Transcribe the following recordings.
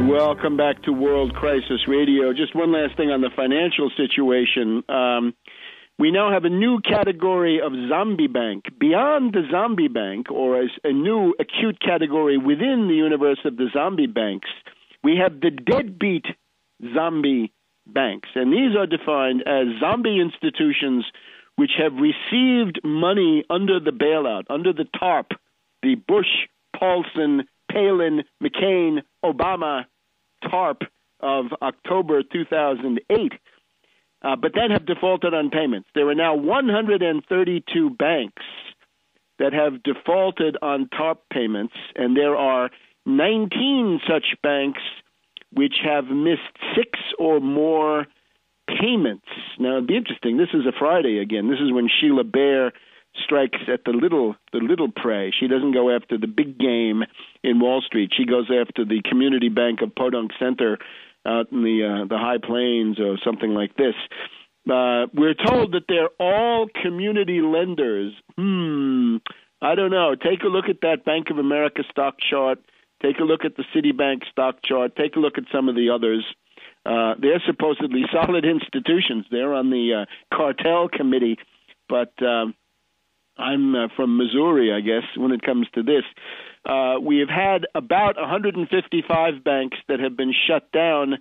Welcome back to World Crisis Radio. Just one last thing on the financial situation. We now have a new category of zombie bank. Beyond the zombie bank, or as a new acute category within the universe of the zombie banks, we have the deadbeat zombie banks. And these are defined as zombie institutions which have received money under the bailout, under the TARP, the Bush, Paulson, Palin, McCain, Obama TARP of October 2008, but then have defaulted on payments. There are now 132 banks that have defaulted on TARP payments, and there are 19 such banks which have missed 6 or more payments. Now, it'd be interesting. This is a Friday again. This is when Sheila Bair strikes at the little prey. She doesn't go after the big game in Wall Street. She goes after the community bank of Podunk Center out in the High Plains or something like this. We're told that they're all community lenders. I don't know. Take a look at that Bank of America stock chart. Take a look at the Citibank stock chart. Take a look at some of the others. They're supposedly solid institutions. They're on the cartel committee, but I'm from Missouri, I guess, when it comes to this. We have had about 155 banks that have been shut down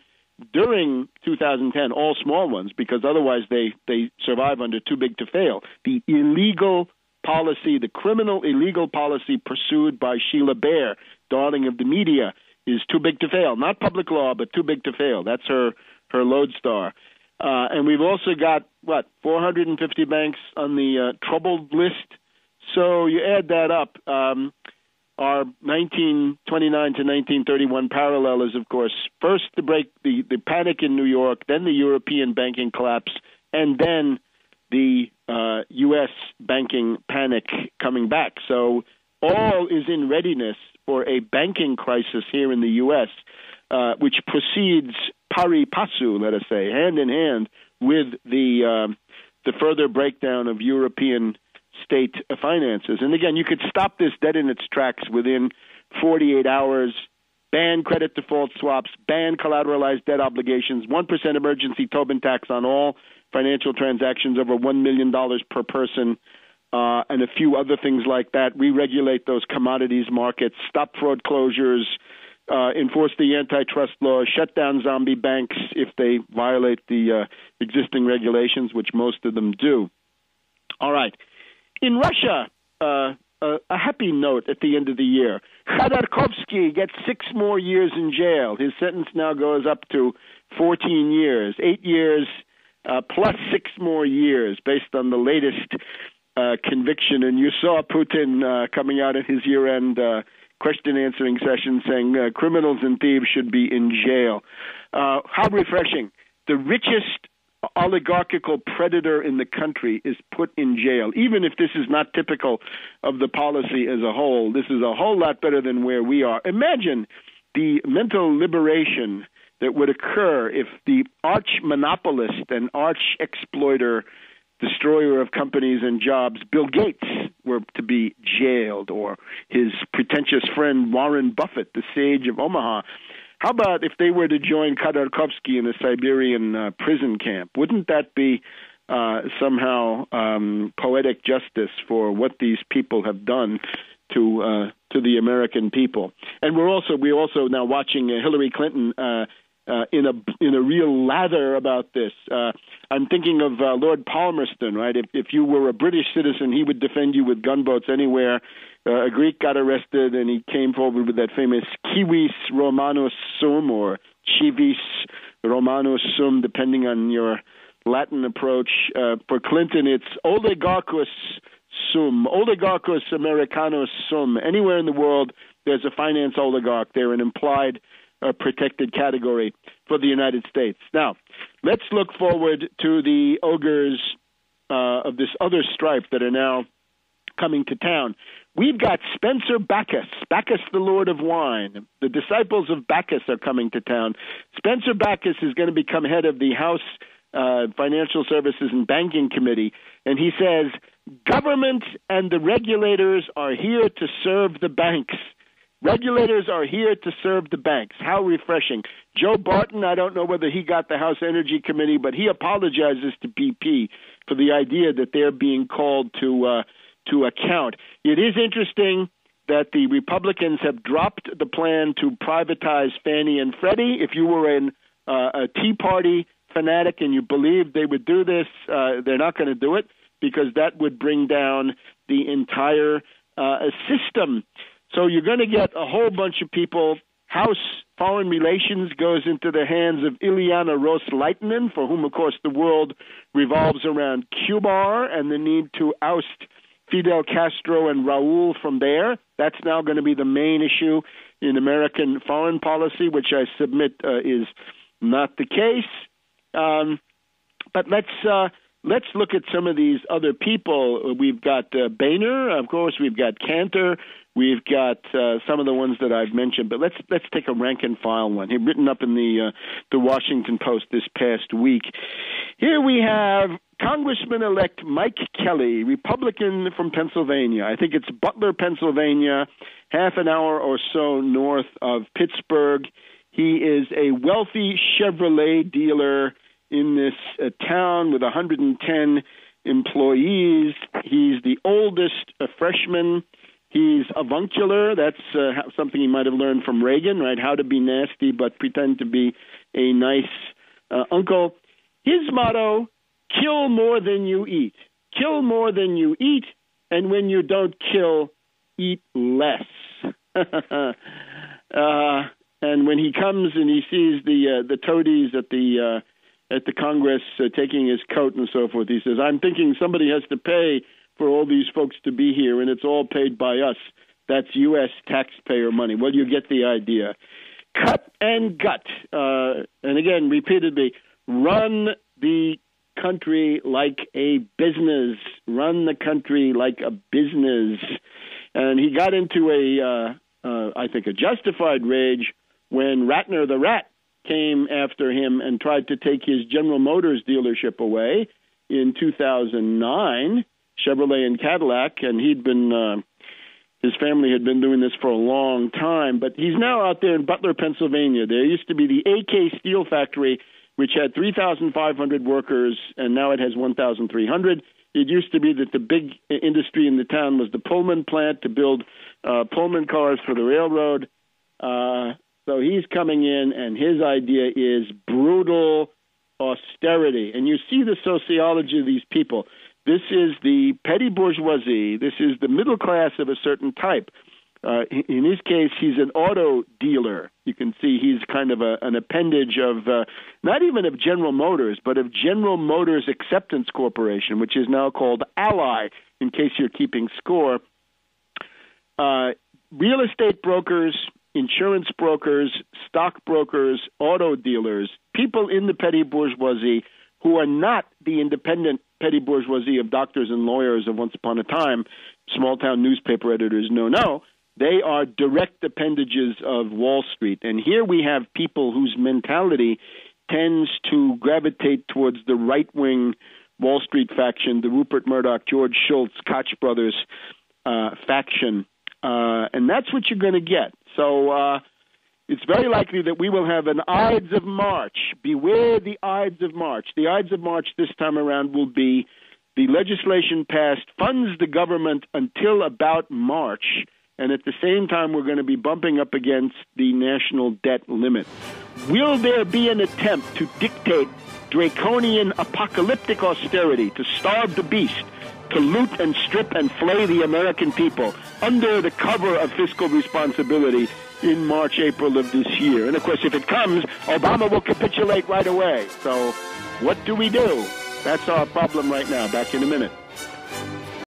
during 2010, all small ones, because otherwise they survive under too big to fail. The illegal policy, the criminal illegal policy pursued by Sheila Bair, darling of the media, is too big to fail. Not public law, but too big to fail. That's her lodestar. And we've also got, 450 banks on the troubled list. So you add that up. Our 1929 to 1931 parallel is, of course, first the panic in New York, then the European banking collapse, and then the U.S. banking panic coming back. So all is in readiness for a banking crisis here in the U.S., which proceeds pari passu, let us say, hand in hand with the further breakdown of European state finances. And again, you could stop this dead in its tracks within 48 hours, ban credit default swaps, ban collateralized debt obligations, 1% emergency Tobin tax on all financial transactions over $1 million per person, and a few other things like that. Re-regulate those commodities markets, stop fraud closures, enforce the antitrust law, shut down zombie banks if they violate the existing regulations, which most of them do. All right. In Russia, a happy note at the end of the year. Khodorkovsky gets 6 more years in jail. His sentence now goes up to 14 years, 8 years plus 6 more years based on the latest conviction. And you saw Putin coming out at his year-end question-answering session saying criminals and thieves should be in jail. How refreshing. The richest oligarchical predator in the country is put in jail. Even if this is not typical of the policy as a whole, this is a whole lot better than where we are. Imagine the mental liberation that would occur if the arch monopolist and arch exploiter, destroyer of companies and jobs, Bill Gates, were to be jailed, or his pretentious friend Warren Buffett, the sage of Omaha. How about if they were to join Khodorkovsky in a Siberian prison camp? Wouldn't that be somehow poetic justice for what these people have done to the American people? And we're also now watching Hillary Clinton in a real lather about this. I'm thinking of Lord Palmerston, right? If you were a British citizen, he would defend you with gunboats anywhere. A Greek got arrested, and he came forward with that famous civis Romanus sum, or civis Romanus sum, depending on your Latin approach. For Clinton, it's oligarchus sum, oligarchus Americanus sum. Anywhere in the world, there's a finance oligarch. They're an implied protected category for the United States. Now, let's look forward to the ogres of this other stripe that are now coming to town. We've got Spencer Bacchus, Bacchus the Lord of Wine. The disciples of Bacchus are coming to town. Spencer Bacchus is going to become head of the House Financial Services and Banking Committee, and he says, government and the regulators are here to serve the banks. Regulators are here to serve the banks. How refreshing. Joe Barton, I don't know whether he got the House Energy Committee, but he apologizes to BP for the idea that they're being called to account. It is interesting that the Republicans have dropped the plan to privatize Fannie and Freddie. If you were a Tea Party fanatic and you believed they would do this, they're not going to do it because that would bring down the entire system. So you're going to get a whole bunch of people. House Foreign Relations goes into the hands of Ileana Ros-Lehtinen, for whom, of course, the world revolves around Cuba and the need to oust Fidel Castro and Raul from there. That's now going to be the main issue in American foreign policy, which I submit is not the case. But let's look at some of these other people. We've got Boehner, of course. We've got Cantor. We've got some of the ones that I've mentioned. But let's take a rank and file one. He'd written up in the Washington Post this past week. Here we have Congressman-elect Mike Kelly, Republican from Pennsylvania. I think it's Butler, Pennsylvania, half an hour or so north of Pittsburgh. He is a wealthy Chevrolet dealer in this town with 110 employees. He's the oldest freshman. He's avuncular. That's something he might have learned from Reagan, right? How to be nasty but pretend to be a nice uncle. His motto, kill more than you eat. Kill more than you eat, and when you don't kill, eat less. And when he comes and he sees the toadies at the Congress taking his coat and so forth, he says, I'm thinking somebody has to pay for all these folks to be here, and it's all paid by us. That's U.S. taxpayer money. Well, you get the idea. Cut and gut. And again, repeatedly, run the country like a business. Run the country like a business. And he got into I think, a justified rage when Ratner the Rat came after him and tried to take his General Motors dealership away in 2009, Chevrolet and Cadillac, and he'd been his family had been doing this for a long time. But he's now out there in Butler, Pennsylvania. There used to be the AK Steel Factory, which had 3,500 workers, and now it has 1,300. It used to be that the big industry in the town was the Pullman plant to build Pullman cars for the railroad. So he's coming in, and his idea is brutal austerity. And you see the sociology of these people. This is the petty bourgeoisie. This is the middle class of a certain type. In his case, he's an auto dealer. You can see he's kind of an appendage of, not even of General Motors, but of General Motors Acceptance Corporation, which is now called Ally, in case you're keeping score. Real estate brokers, insurance brokers, stock brokers, auto dealers, people in the petty bourgeoisie who are not the independent petty bourgeoisie of doctors and lawyers of once upon a time, small-town newspaper editors, no. They are direct appendages of Wall Street. And here we have people whose mentality tends to gravitate towards the right-wing Wall Street faction, the Rupert Murdoch, George Shultz, Koch brothers faction. And that's what you're going to get. So it's very likely that we will have an Ides of March. Beware the Ides of March. The Ides of March this time around will be the legislation passed funds the government until about March, and at the same time we're going to be bumping up against the national debt limit. Will there be an attempt to dictate draconian apocalyptic austerity, to starve the beast, to loot and strip and flay the American people under the cover of fiscal responsibility in March, April of this year? And, of course, if it comes, Obama will capitulate right away. So what do we do? That's our problem right now. Back in a minute.